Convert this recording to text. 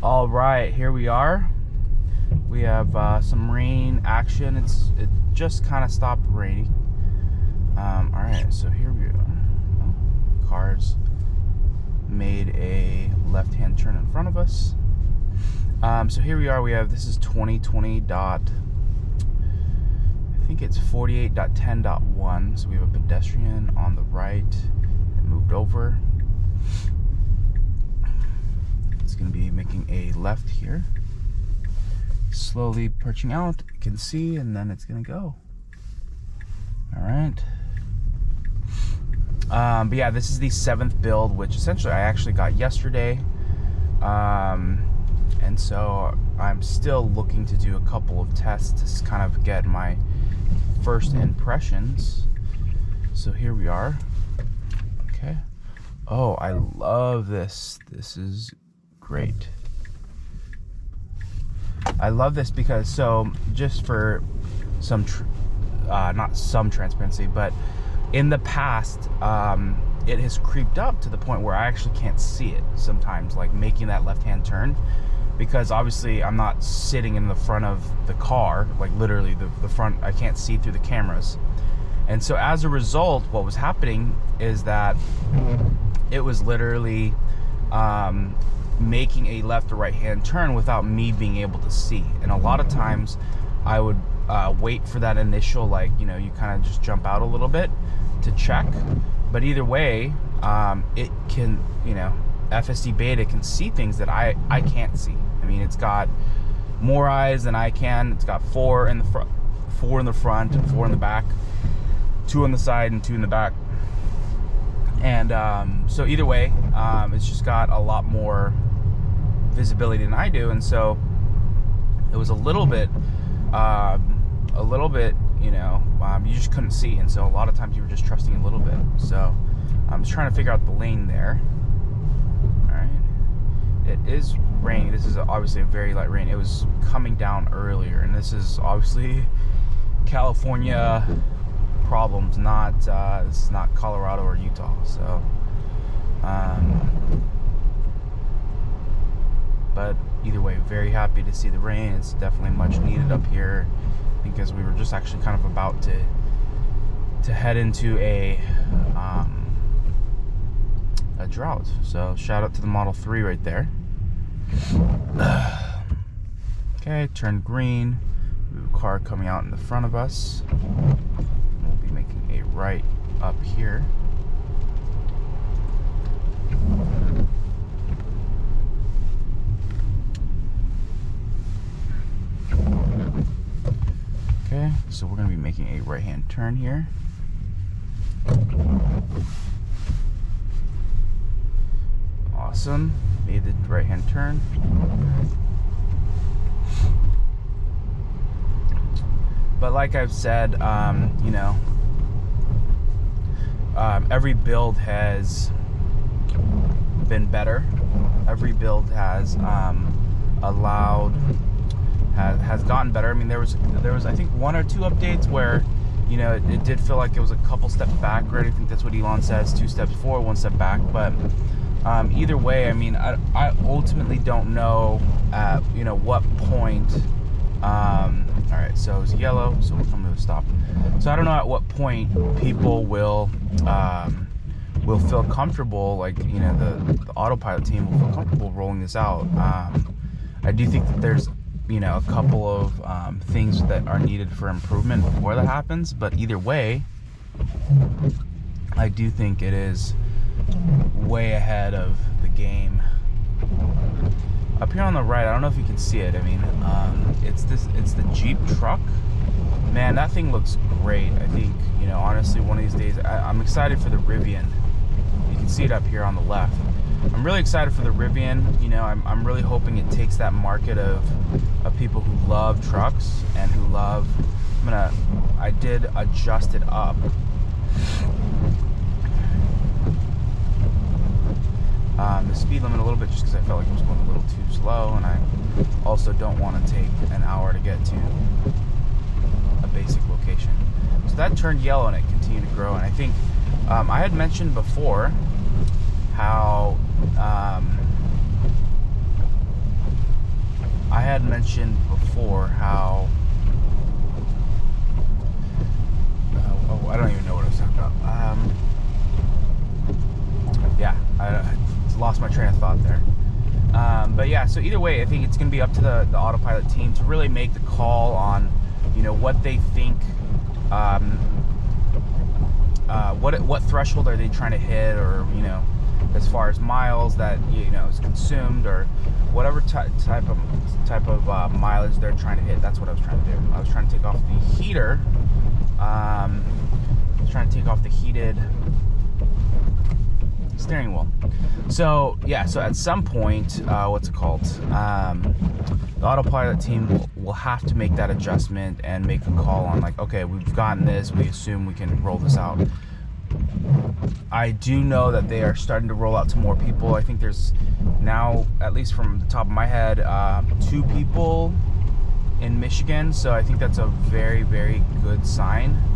All right, here we are. We have some rain action. It just kind of stopped raining. All right, so here we are. Oh, cars made a left-hand turn in front of us. So here we are. This is 2020 I think it's 48.10.1. So we have a pedestrian on the right that moved over. It's going to be making a left here. Slowly perching out, you can see, and then it's going to go. All right. But yeah, this is the 7th build, which essentially I actually got yesterday. And so I'm still looking to do a couple of tests to kind of get my first impressions. So here we are. Okay. Oh, I love this. This is great. I love this because, so just for some not some transparency, but in the past it has creeped up to the point where I actually can't see it sometimes, like making that left-hand turn, because obviously I'm not sitting in the front of the car, like literally the front. I can't see through the cameras. And so as a result, what was happening is that it was literally making a left or right hand turn without me being able to see. And a lot of times I would wait for that initial, like, you know, you kind of just jump out a little bit to check. But either way, it can, you know, FSD Beta can see things that I can't see. I mean, it's got more eyes than I can. It's got 4 in the front, 4 in the front, and 4 in the back, 2 on the side and 2 in the back. And so either way, it's just got a lot more visibility than I do. And so it was a little bit, you know, you just couldn't see. And so a lot of times you were just trusting a little bit. So I'm just trying to figure out the lane there. All right. It is raining. This is obviously a very light rain. It was coming down earlier. And this is obviously California problems, not this is not Colorado or Utah. So but either way, very happy to see the rain. It's definitely much needed up here, because we were just actually kind of about to head into a drought. So shout out to the Model 3 right there. Okay, turned green. We have a car coming out in the front of us. We'll be making a right up here. Okay, so we're going to be making a right-hand turn here. Awesome. Made the right-hand turn. But like I've said, you know, every build has been better. Every build has has gotten better. I mean, there was I think 1 or 2 updates where, you know, it did feel like it was a couple steps back, right? I think that's what Elon says, 2 steps forward, 1 step back. But either way, I mean, I ultimately don't know at, you know, what point. All right, so it's yellow, so we're coming to a stop. So I don't know at what point people will feel comfortable, like, you know, the autopilot team will feel comfortable rolling this out. I do think that there's, you know, a couple of things that are needed for improvement before that happens. But either way, I do think it is way ahead of the game. Up here on the right, I don't know if you can see it. I mean, it's the Jeep truck. Man, that thing looks great. I think, you know, honestly, one of these days, I'm excited for the Rivian. You can see it up here on the left. I'm really excited for the Rivian. You know, I'm really hoping it takes that market of people who love trucks and who love. I did adjust it up. The speed limit a little bit, just because I felt like it was going a little too slow, and I also don't want to take an hour to get to a basic location. So that turned yellow and it continued to grow. And I think I had mentioned before how had mentioned before how I don't even know what I was talking about. Yeah, I lost my train of thought there. But yeah, so either way, I think it's going to be up to the autopilot team to really make the call on, you know, what they think, what threshold are they trying to hit, or, you know, as far as miles that, you know, is consumed, or whatever type of mileage they're trying to hit. That's what I was trying to do. I was trying to take off the heater. I was trying to take off the heated steering wheel. So yeah, so at some point, what's it called? The autopilot team will have to make that adjustment and make a call on, like, okay, we've gotten this, we assume we can roll this out. I do know that they are starting to roll out to more people. I think there's now, at least from the top of my head, 2 people in Michigan, so I think that's a very, very good sign.